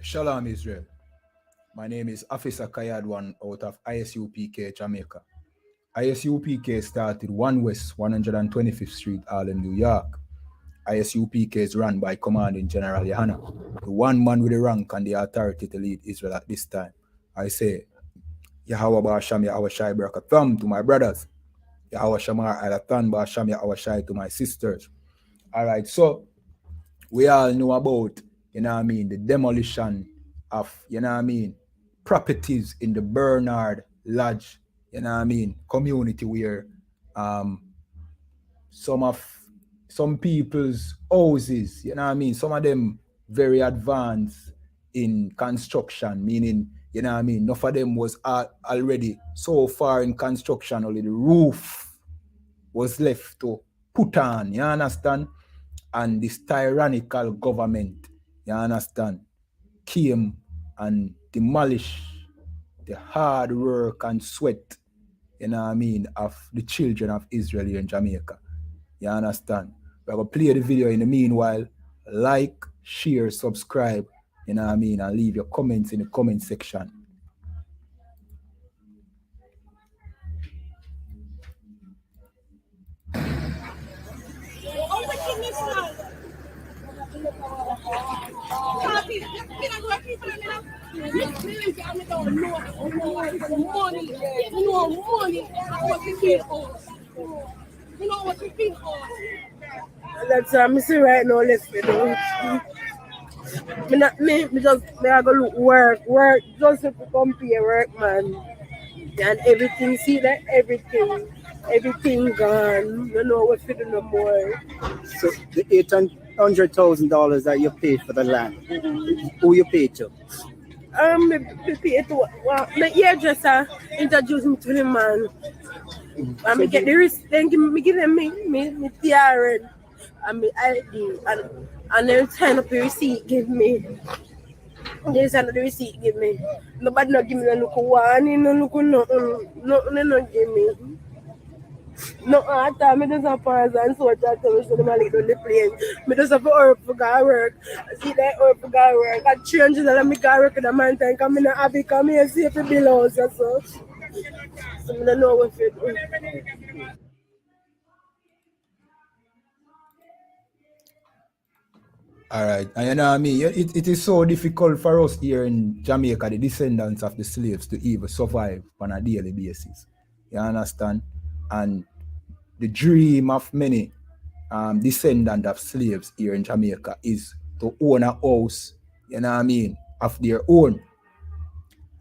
Shalom, Israel. My name is Officer Kayadwan out of I.S.U.P.K, Jamaica. I.S.U.P.K started 1 West 125th Street, Harlem, New York. I.S.U.P.K is run by Commanding General YAHANNA, the one man with the rank and the authority to lead Israel at this time. I say, Yahweh Ba'asham Yahweh Shai Barakatham to my brothers. Yahweh Shamar Alathan Ba'asham Yahweh Shai to my sisters. Alright, so we all know about, the demolition of, properties in the Bernard Lodge, community where some people's houses, some of them very advanced in construction, meaning, enough of them was already so far in construction, only the roof was left to put on, you understand? And this tyrannical government, you understand, came and demolished the hard work and sweat, of the children of Israel here in Jamaica. You understand? We're going to play the video in the meanwhile. Like, share, subscribe, and leave your comments in the comment section. That's I'm see right now. Let's me do. Me just I go look work just to compare work, man. And everything, see that everything gone. You know what to do no more. So the $800,000 that you paid for the land, who you paid to? Me pay to the hairdresser introduce me to the man. And me get the receipt, then give them me TRN and me ID and then sign up the receipt give me. They sign up the receipt give me. Nobody not give me no look one, no look nothing, no give me. No, I thought me just a pause and so I thought me so them a lead on the plane. Me just have to work for God work. See that work for God work. I change that me God work in the mountain because me not happy come here see if it below so. So I don't know what to do. All right. And you know what I mean? It is so difficult for us here in Jamaica, the descendants of the slaves, to even survive on a daily basis. You understand? And the dream of many descendants of slaves here in Jamaica is to own a house, of their own.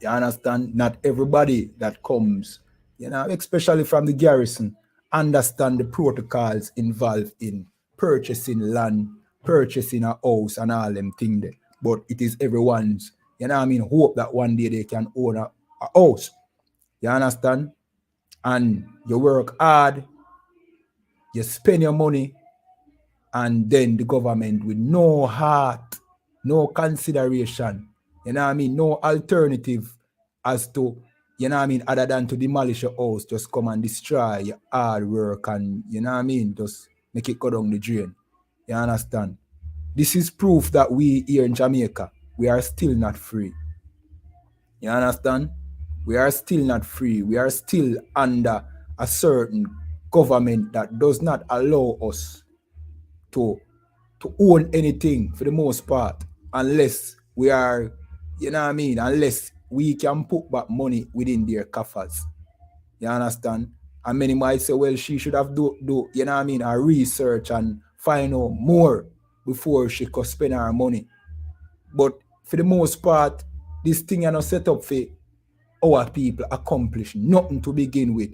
You understand? Not everybody that comes, especially from the garrison, understand the protocols involved in purchasing land, purchasing a house and all them things there. But it is everyone's, hope that one day they can own a house. You understand? And you work hard, you spend your money, and then the government with no heart, no consideration, no alternative as to, other than to demolish your house, just come and destroy your hard work and, just make it go down the drain. You understand? This is proof that we here in Jamaica, we are still not free. You understand? We are still not free. We are still under a certain government that does not allow us to own anything for the most part, unless we are, unless we can put back money within their coffers. You understand? And many might say, well, she should have do her research and find out more before she could spend her money. But for the most part, this thing are not set up for our people accomplish nothing to begin with.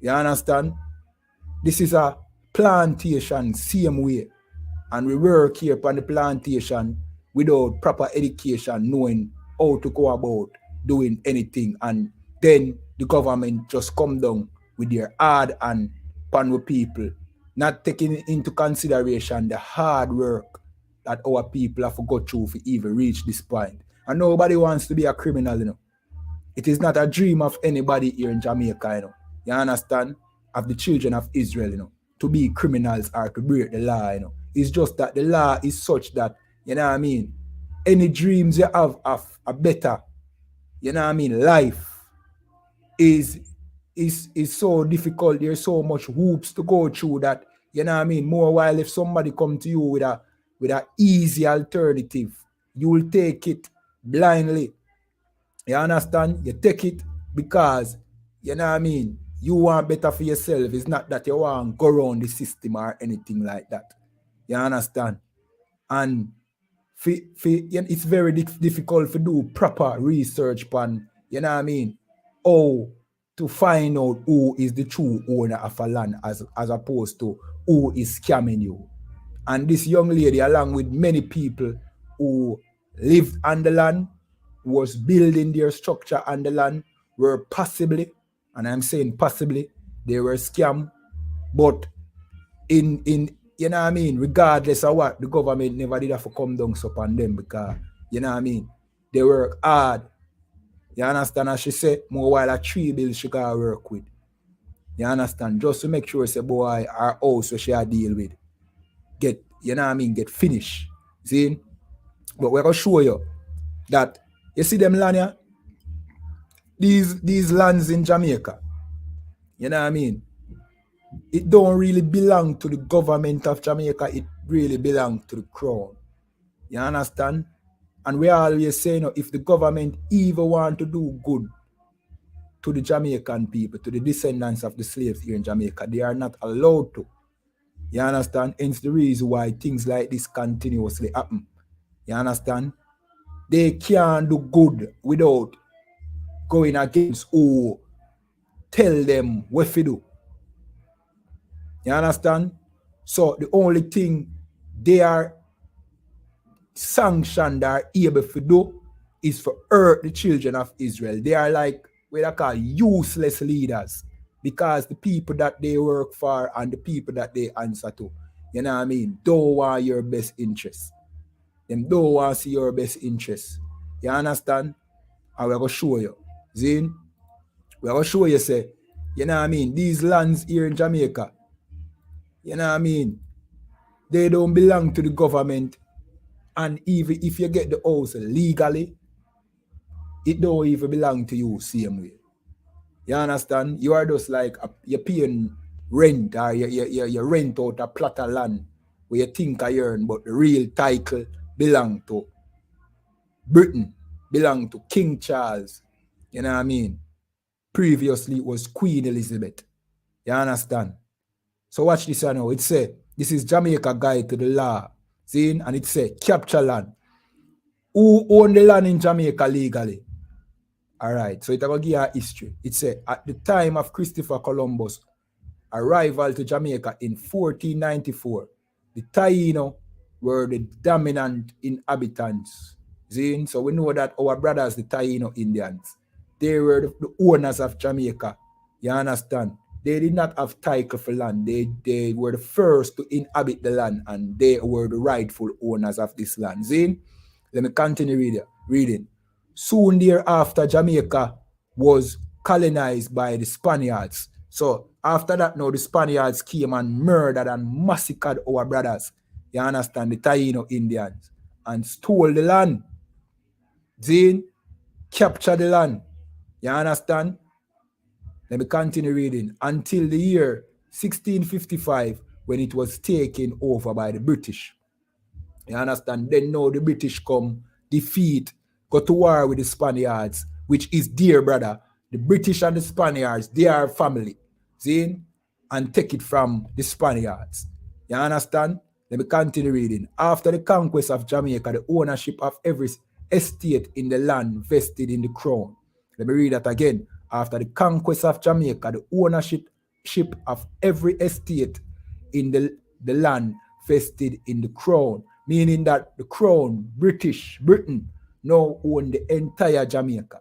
You understand? This is a plantation same way. And we work here on the plantation without proper education, knowing how to go about doing anything. And then the government just come down with their hard and pan with people, not taking into consideration the hard work that our people have to go through to even reach this point. And nobody wants to be a criminal, It is not a dream of anybody here in Jamaica, You understand? Of the children of Israel, to be criminals or to break the law, It's just that the law is such that, any dreams you have of a better, you know what I mean, life is so difficult. There's so much hoops to go through that, you know what I mean. More while if somebody come to you with a easy alternative, you will take it blindly. You understand? You take it because, you know what I mean, you want better for yourself. It's not that you want to go around the system or anything like that. You understand? And it's very difficult to do proper research on, you know what I mean, how to find out who is the true owner of a land as opposed to who is scamming you. And this young lady, along with many people who lived on the land, was building their structure on the land, were possibly, and I'm saying possibly, they were scammed. But in you know what I mean, regardless of what, the government never did have to come down upon them because, you know what I mean, they work hard. You understand? As she said, more while a 3 bills she gotta work with. You understand? Just to make sure, say, boy, our house where she a deal with get, you know what I mean, get finished. See? But we're gonna show you that, you see them land here? These lands in Jamaica, you know what I mean, it don't really belong to the government of Jamaica, it really belongs to the crown. You understand? And we always say, if the government even want to do good to the Jamaican people, to the descendants of the slaves here in Jamaica, they are not allowed to. You understand? Hence the reason why things like this continuously happen. You understand? They can't do good without going against who tell them what to do. You understand? So the only thing they are sanctioned are able to do is for hurt the children of Israel. They are like what I call useless leaders because the people that they work for and the people that they answer to, you know what I mean, don't want your best interest. Them don't want to see your best interest. You understand? And we're going to show you. Zin? We're going to show you, say, you know what I mean, these lands here in Jamaica, you know what I mean, they don't belong to the government. And even if you get the house legally, it don't even belong to you same way. You understand? You are just like you're paying rent or you rent out a plot of land where you think I earn, but the real title belong to Britain, belong to King Charles. You know what I mean? Previously it was Queen Elizabeth. You understand? So watch this now. It say, this is Jamaica Guide to the Law. See? And it say, capture land. Who own the land in Jamaica legally? All right. So it's going to give you a history. It say, at the time of Christopher Columbus' arrival to Jamaica in 1494, the Taino were the dominant inhabitants. See? So we know that our brothers, the Taino Indians, they were the owners of Jamaica. You understand? They did not have title for land. They were the first to inhabit the land and they were the rightful owners of this land. See? Let me continue reading. Soon thereafter, Jamaica was colonized by the Spaniards. So after that, now the Spaniards came and murdered and massacred our brothers. You understand? The Taino Indians. And stole the land. Then captured the land. You understand? Let me continue reading. Until the year 1655, when it was taken over by the British. You understand? Then now the British come, defeat, go to war with the Spaniards, which is dear brother. The British and the Spaniards, they are family. See? And take it from the Spaniards. You understand? Let me continue reading. After the conquest of Jamaica, the ownership of every estate in the land vested in the crown. Let me read that again. After the conquest of Jamaica, the ownership of every estate in the land vested in the crown, meaning that the crown, Britain, now own the entire Jamaica.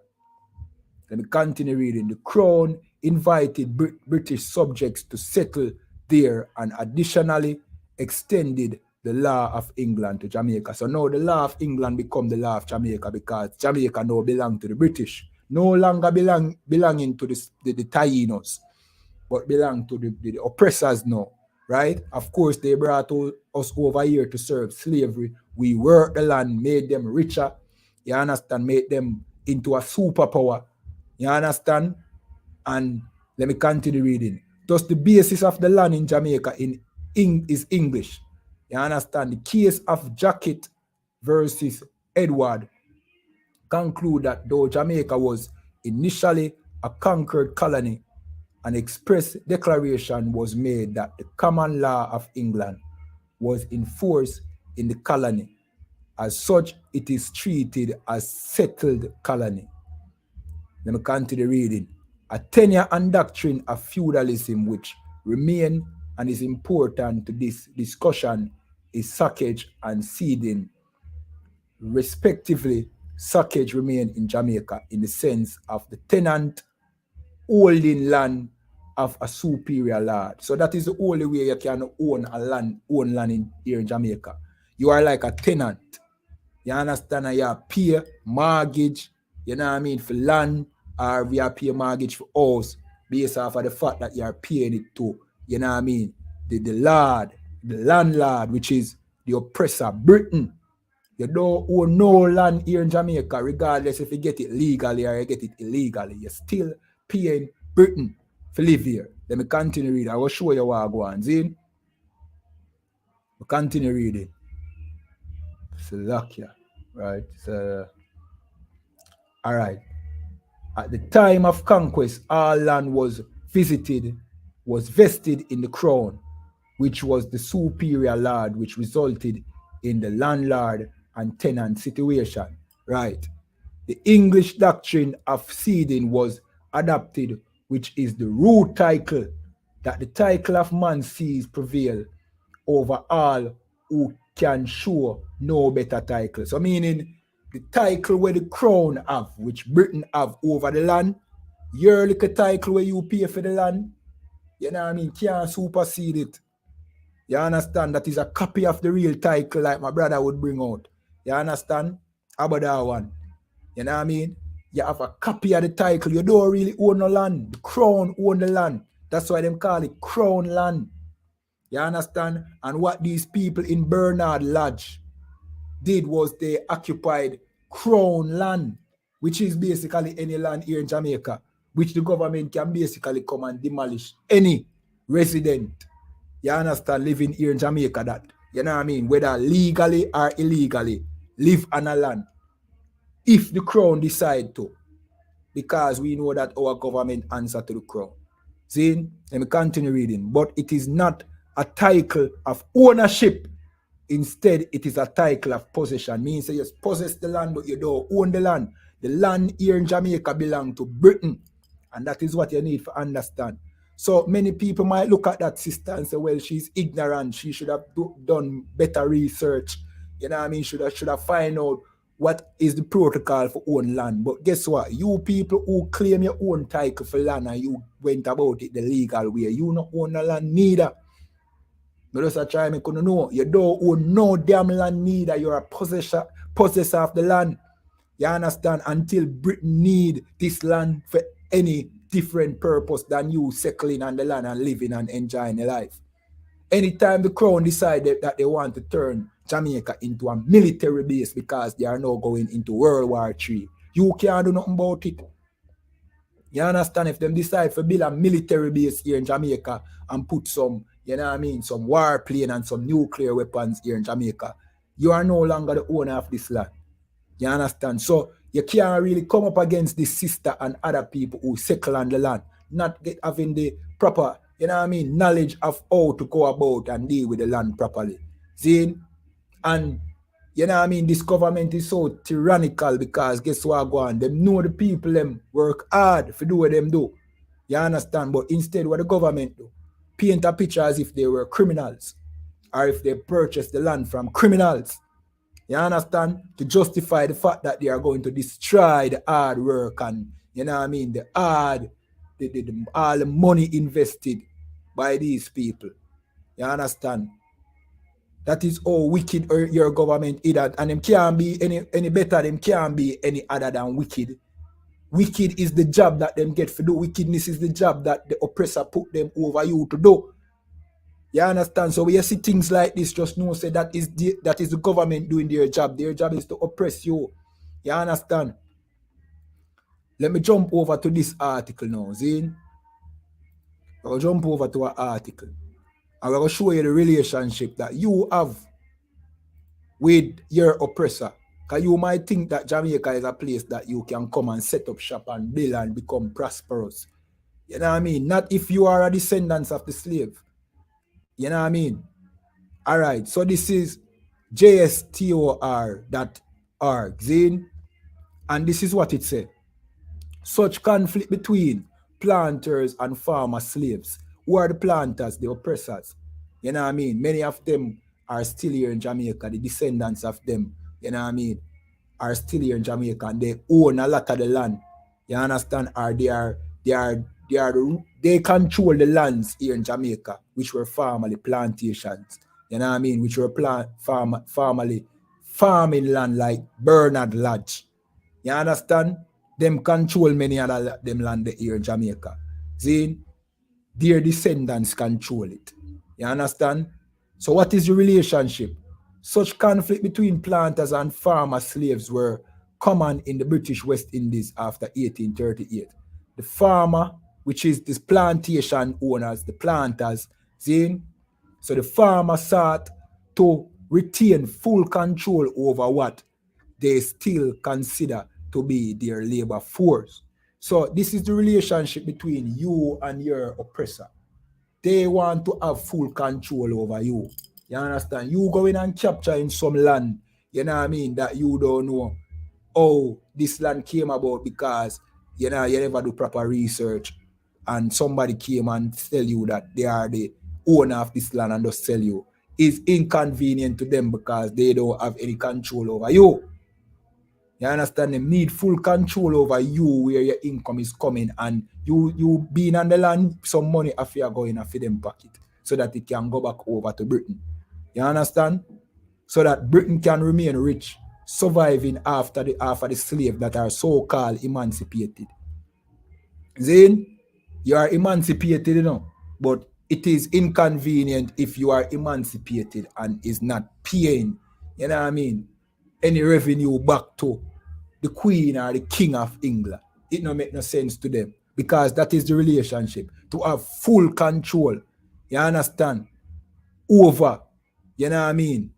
Let me continue reading. The crown invited British subjects to settle there and additionally extended the law of England to Jamaica. So now the law of England become the law of Jamaica because Jamaica now belong to the British. No longer belonging to the Tainos, but belong to the oppressors now. right? Of course, they brought us over here to serve slavery. We worked the land, made them richer, you understand, made them into a superpower, you understand? And let me continue reading. Thus, the basis of the land in Jamaica is English. You understand? The case of Jacket versus Edward conclude that though Jamaica was initially a conquered colony, an express declaration was made that the common law of England was enforced in the colony. As such, it is treated as settled colony. Let me continue reading. A tenure and doctrine of feudalism which remain and is important to this discussion is socage and ceding. Respectively, socage remain in Jamaica in the sense of the tenant holding land of a superior lord. So that is the only way you can own land here in Jamaica. You are like a tenant. You understand? And you pay mortgage, you know what I mean, for land, or we are pay mortgage for house based off of the fact that you are paying it to, you know what I mean, the landlord, which is the oppressor, Britain. You don't own no land here in Jamaica, regardless if you get it legally or you get it illegally. You're still paying Britain to live here. Let me continue reading. I will show you what I go on. See? We continue reading. Slovakia, right? So, all right. At the time of conquest, all land was vested in the crown, which was the superior lord, which resulted in the landlord and tenant situation, right? The English doctrine of ceding was adopted, which is the root title, that the title of man sees prevail over all who can show no better title. So meaning the title where the crown have, which Britain have over the land, your little title where you pay for the land, you know what I mean, can't supersede it. You understand? That is a copy of the real title like my brother would bring out. You understand? About that one. You know what I mean? You have a copy of the title. You don't really own the land. The crown own the land. That's why they call it crown land. You understand? And what these people in Bernard Lodge did was they occupied crown land, which is basically any land here in Jamaica, which the government can basically come and demolish any resident, you understand, living here in Jamaica, that, you know what I mean, whether legally or illegally, live on a land, if the crown decide to, because we know that our government answer to the crown. See, let me continue reading. But it is not a title of ownership. Instead, it is a title of possession. Means you possess the land, but you don't own the land. The land here in Jamaica belongs to Britain. And that is what you need to understand. So many people might look at that sister and say, well, she's ignorant. She should have done better research. You know what I mean? Should have find out what is the protocol for own land. But guess what? You people who claim your own title for land and you went about it the legal way, you don't own the land neither. But just try me couldn't know. You don't own no damn land neither. You're a possessor of the land. You understand? Until Britain need this land for any different purpose than you settling on the land and living and enjoying your life. Anytime the crown decided that they want to turn Jamaica into a military base because they are now going into World War III, you can't do nothing about it. You understand? If them decide to build a military base here in Jamaica and put some, you know what I mean, some warplane and some nuclear weapons here in Jamaica, you are no longer the owner of this land. You understand? So you can't really come up against this sister and other people who settle on the land, not having the proper, you know what I mean, knowledge of how to go about and deal with the land properly. See? And, you know what I mean, this government is so tyrannical because guess what go on? Them know the people, them work hard to do what them do. You understand? But instead what the government do, paint a picture as if they were criminals or if they purchased the land from criminals. You understand? To justify the fact that they are going to destroy the hard work and, you know what I mean, all the money invested by these people. You understand? That is how wicked your government is, and them can't be any better, them can't be any other than wicked. Wicked is the job that them get to do. Wickedness is the job that the oppressor put them over you to do. You understand? So when you see things like this, just know say that is the government doing their job. Their job is to oppress you. You understand? Let me jump over to this article now, Zane. I'll jump over to an article. And we're going to show you the relationship that you have with your oppressor. Because you might think that Jamaica is a place that you can come and set up shop and build and become prosperous. You know what I mean? Not if you are a descendant of the slave. You know what I mean? All right. So this is jstor.org, Zane. And this is what it said. Such conflict between planters and farmer slaves. Who are the planters? The oppressors. You know what I mean? Many of them are still here in Jamaica. The descendants of them, you know what I mean, are still here in Jamaica and they own a lot of the land. You understand? Or they control the lands here in Jamaica, which were formerly plantations. You know what I mean? Which were formerly farming land like Bernard Lodge. You understand? Them control many of them land here in Jamaica. See? Their descendants control it. You understand? So what is the relationship? Such conflict between planters and farmer slaves were common in the British West Indies after 1838. The farmer, which is this plantation owners, the planters, see? So the farmer sought to retain full control over what they still consider to be their labor force. So this is the relationship between you and your oppressor. They want to have full control over you. You understand? You go in and capture in some land, you know what I mean, that you don't know how this land came about because, you know, you never do proper research and somebody came and tell you that they are the owner of this land and just sell you. It's inconvenient to them because they don't have any control over you. You understand? Them need full control over you, where your income is coming, and you being on the land, some money after going after them pocket, so that it can go back over to Britain. You understand? So that Britain can remain rich, surviving after the slave that are so-called emancipated. Then you are emancipated, you know, but it is inconvenient if you are emancipated and is not paying, you know what I mean, any revenue back to the Queen or the King of England. It don't make no sense to them because that is the relationship. To have full control, you understand, over, you know what I mean,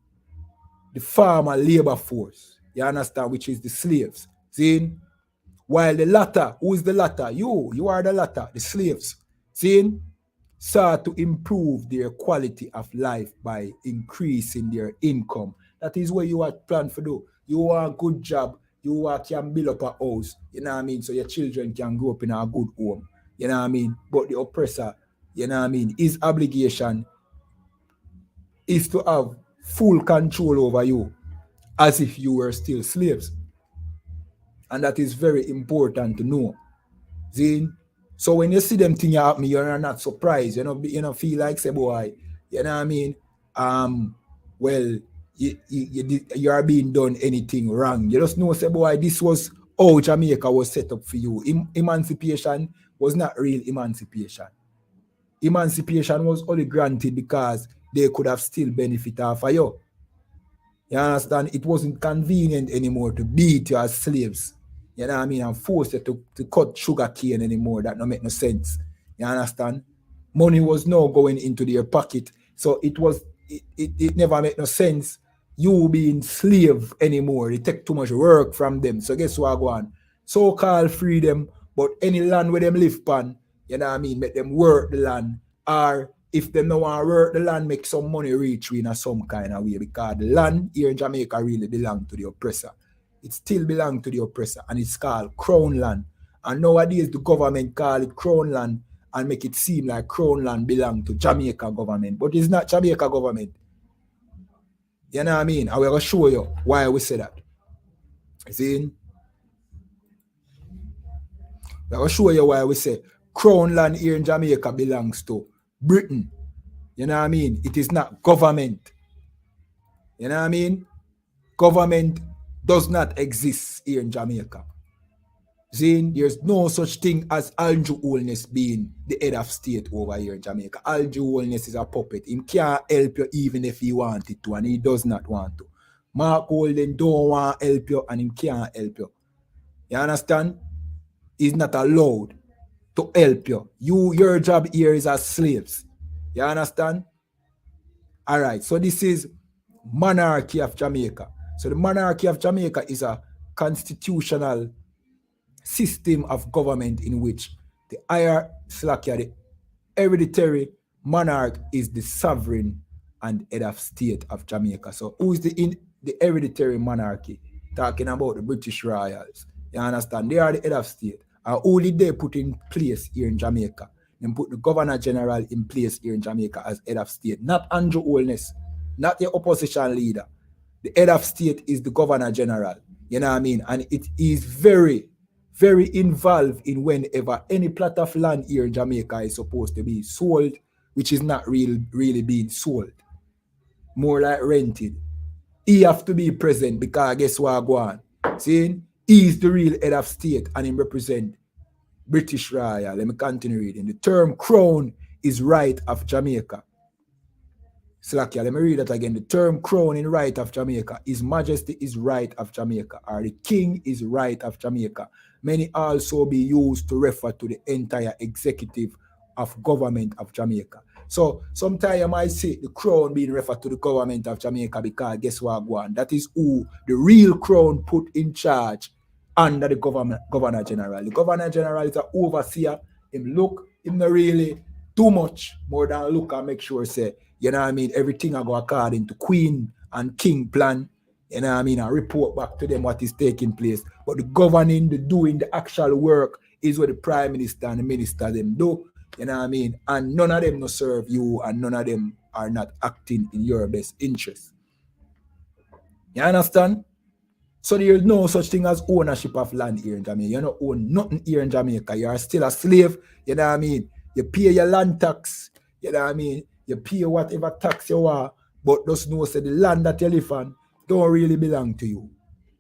the farmer labor force, you understand, which is the slaves. See? While the latter, who is the latter? You are the latter, the slaves. See? Sought to improve their quality of life by increasing their income. That is what you are planned to do. You want a good job, you can build up a house, you know what I mean, so your children can grow up in a good home, you know what I mean. But the oppressor, you know what I mean, his obligation is to have full control over you as if you were still slaves. And that is very important to know. See? So when you see them thing happen, you're not surprised. You know, feel like, say, boy, you know what I mean? Well, you are being done anything wrong. You just know, say, boy, this was how Jamaica was set up for you. Emancipation was not real emancipation. Emancipation was only granted because they could have still benefited off of you. You understand? It wasn't convenient anymore to beat you as slaves. You know what I mean? And force you to cut sugar cane anymore. That don't make no sense. You understand? Money was now going into their pocket. So it never made no sense you being slave anymore. They take too much work from them. So guess what go on? So-called freedom, but any land where them live on, you know what I mean, make them work the land. Or if them no want to work the land, make some money reach in some kind of way. Because the land here in Jamaica really belong to the oppressor. It still belongs to the oppressor, and it's called Crown Land. And nowadays the government call it Crown Land and make it seem like Crown Land belong to Jamaica government. But it's not Jamaica government. You know what I mean? I will show you why we say that. See? I will show you why we say Crown Land here in Jamaica belongs to Britain. You know what I mean? It is not government. You know what I mean? Government does not exist here in Jamaica. Zane, there's no such thing as Andrew Holness being the head of state over here in Jamaica. Andrew Holness is a puppet. He can't help you even if he wanted to, and he does not want to. Mark Holden don't want to help you, and he can't help you. You understand? He's not allowed to help you. Your job here is as slaves. You understand? All right, so this is monarchy of Jamaica. So the monarchy of Jamaica is a constitutional system of government in which the the hereditary monarch is the sovereign and head of state of Jamaica. So who is the hereditary monarchy? Talking about the British royals. You understand? They are the head of state. And who did they put in place here in Jamaica? They put the Governor General in place here in Jamaica as head of state. Not Andrew Holness, not the opposition leader. The head of state is the Governor General. You know what I mean? And it is very, very involved in whenever any plot of land here in Jamaica is supposed to be sold, which is not really being sold. More like rented. He have to be present because guess what go on? See? He's the real head of state and he represent British Royal. Let me continue reading. The term crown is right of Jamaica. Slakia, let me read that again. The term crown in right of Jamaica. His Majesty is right of Jamaica, or the King is right of Jamaica. Many also be used to refer to the entire executive of government of Jamaica. So sometimes you might say the crown being referred to the government of Jamaica because guess what go on? That is who the real crown put in charge under the Governor General. The Governor General is an overseer. Him not really too much more than look and make sure say, you know what I mean, everything I go according to Queen and King plan, you know what I mean, and report back to them what is taking place. But the governing, the doing, the actual work is what the Prime Minister and the Minister them do, you know what I mean, and none of them no serve you and none of them are not acting in your best interest. You understand? So there is no such thing as ownership of land here in Jamaica. You don't own nothing here in Jamaica. You are still a slave, you know what I mean? You pay your land tax, you know what I mean? You pay whatever tax you want, but just know say the land that you live on don't really belong to you.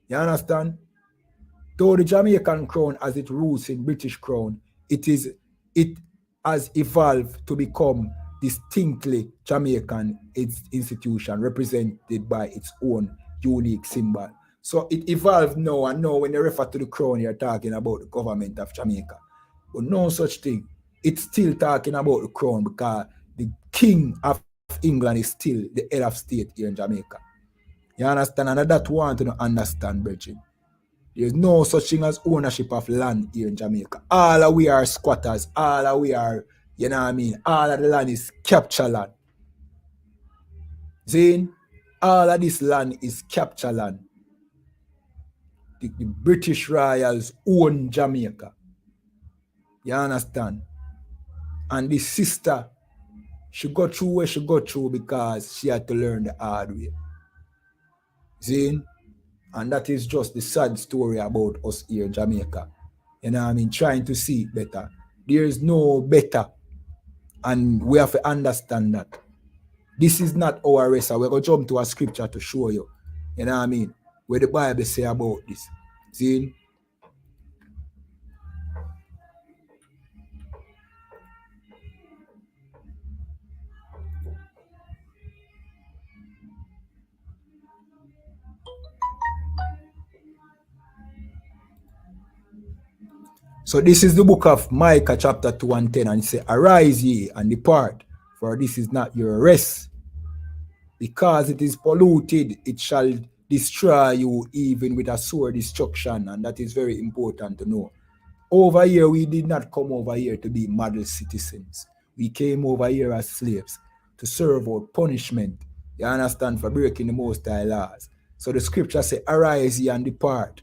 You understand? Though the Jamaican crown as it rules in British crown, it has evolved to become distinctly Jamaican institution represented by its own unique symbol. So it evolved now, and now when they refer to the crown, you're talking about the government of Jamaica. But no such thing. It's still talking about the crown because the King of England is still the head of state here in Jamaica. You understand? And that's what I want to understand, Bridget. There's no such thing as ownership of land here in Jamaica. All of we are squatters. All of we are, you know what I mean? All of the land is capture land. See? All of this land is capture land. The British Royals own Jamaica. You understand? And the sister, she got through where she got through because she had to learn the hard way. See? And that is just the sad story about us here in Jamaica. You know what I mean? Trying to see it better. There is no better. And we have to understand that. This is not our race. We're going to jump to a scripture to show you. You know what I mean? Where the Bible say about this. See? So this is the book of Micah chapter 2 and 10, and it says, arise ye and depart, for this is not your rest. Because it is polluted, it shall destroy you even with a sore destruction, and that is very important to know. Over here, we did not come over here to be model citizens. We came over here as slaves to serve out punishment, you understand, for breaking the Most High laws. So the scripture says, arise ye and depart.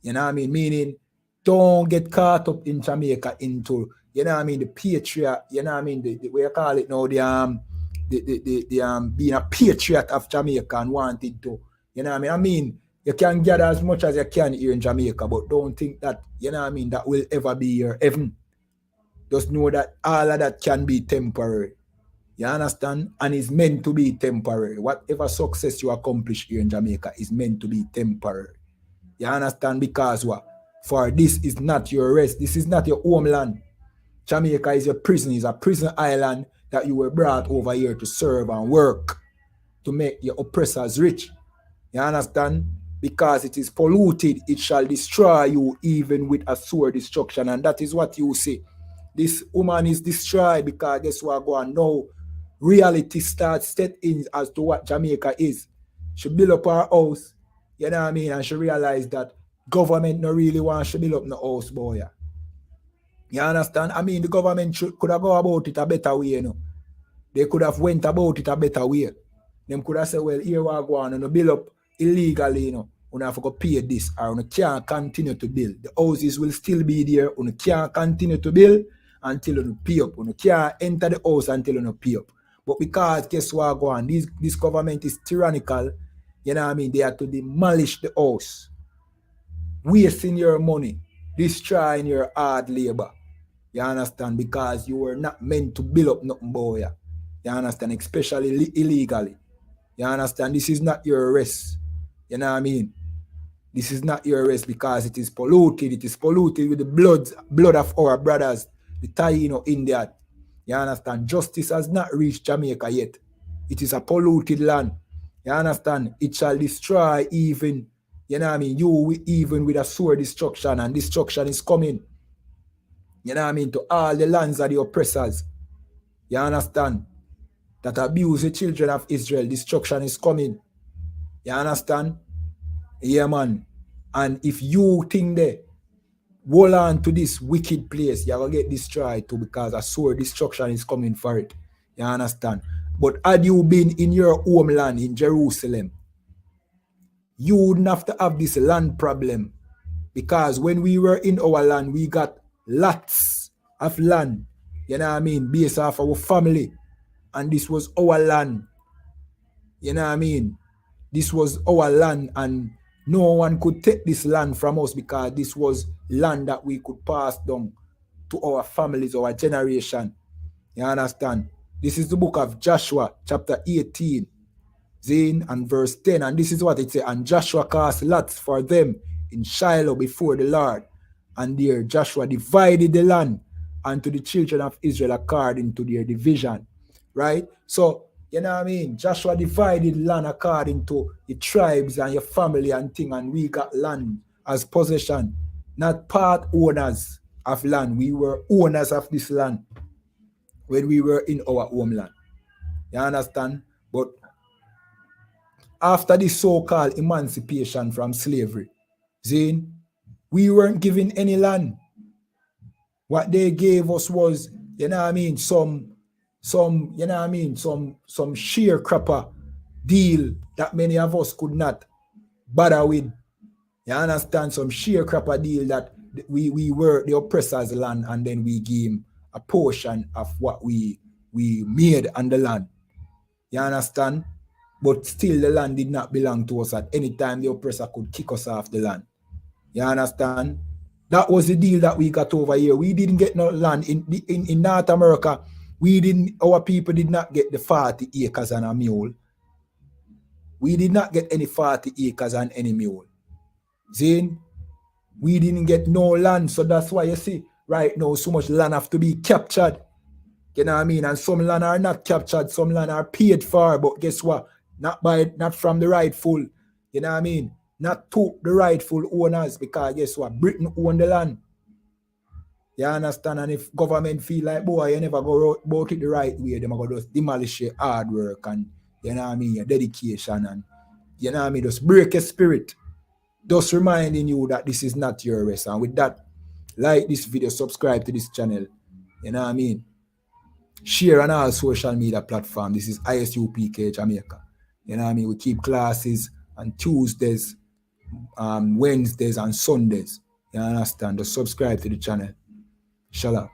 You know what I mean? Meaning, don't get caught up in Jamaica into, you know what I mean, the patriot, you know what I mean, the way you call it now, the being a patriot of Jamaica and wanted to, you know what I mean, you can gather as much as you can here in Jamaica, but don't think that, you know what I mean, that will ever be your heaven. Just know that all of that can be temporary. You understand? And it's meant to be temporary. Whatever success you accomplish here in Jamaica is meant to be temporary. You understand? Because what? For this is not your rest. This is not your homeland. Jamaica is your prison. It's a prison island that you were brought over here to serve and work to make your oppressors rich. You understand? Because it is polluted, it shall destroy you even with a sore destruction. And that is what you say. This woman is destroyed because guess what go on now? Reality starts set in as to what Jamaica is. She build up her house, you know what I mean? And she realized that government no really wants to build up no house, boy. You understand? I mean, the government could have go about it a better way, you know. They could have went about it a better way. Them could have said, well, here we go on and build up illegally, you know. You have to go pay this or you can't continue to build. The houses will still be there. You can't continue to build until you pay up. You can't enter the house until you pay up. But because guess what go on? This government is tyrannical, you know what I mean? They have to demolish the house. Wasting your money, destroying your hard labor. You understand? Because you were not meant to build up nothing, boy. You understand? Especially illegally. You understand? This is not your rest. You know what I mean? This is not your rest because it is polluted. It is polluted with the blood of our brothers, the Taino India. You understand? Justice has not reached Jamaica yet. It is a polluted land. You understand? It shall destroy even, you know what I mean? You even with a sore destruction, and destruction is coming. You know what I mean? To all the lands of the oppressors. You understand? That abuse the children of Israel. Destruction is coming. You understand? Yeah, man. And if you think that hold on to this wicked place, you're going to get destroyed too because a sore destruction is coming for it. You understand? But had you been in your homeland in Jerusalem, you wouldn't have to have this land problem. Because when we were in our land, we got lots of land. You know what I mean? Based off our family. And this was our land. You know what I mean? This was our land and no one could take this land from us because this was land that we could pass down to our families, our generation. You understand? This is the book of Joshua, chapter 18, and verse 10. And this is what it says. And Joshua cast lots for them in Shiloh before the Lord. And there Joshua divided the land unto the children of Israel according to their division. Right? So, you know what I mean? Joshua divided land according to the tribes and your family and thing, and we got land as possession, not part owners of land. We were owners of this land when we were in our homeland. You understand? But after this so-called emancipation from slavery, Zane, we weren't given any land. What they gave us was, you know what I mean, some you know what I mean, some sharecropper deal that many of us could not bother with. You understand? Some sharecropper deal that we were the oppressor's land and then we gave him a portion of what we made on the land. You understand? But still the land did not belong to us at any time. The oppressor could kick us off the land. You understand? That was the deal that we got over here. We didn't get no land in North America. Our people did not get the 40 acres and a mule. We did not get any 40 acres and any mule. Zane, we didn't get no land. So that's why you see right now so much land have to be captured. You know what I mean? And some land are not captured, some land are paid for, but guess what? Not from the rightful, you know what I mean? Not to the rightful owners, because guess what? Britain own the land. You understand? And if government feel like, boy, you never go about it the right way, they're going to just demolish your hard work and, you know what I mean, your dedication and, you know what I mean, just break your spirit. Just reminding you that this is not your rest. And with that, like this video, subscribe to this channel, you know what I mean? Share on all social media platforms. This is I.S.U.P.K Jamaica. You know what I mean? We keep classes on Tuesdays, Wednesdays, and Sundays. You understand? Just subscribe to the channel. Shalom.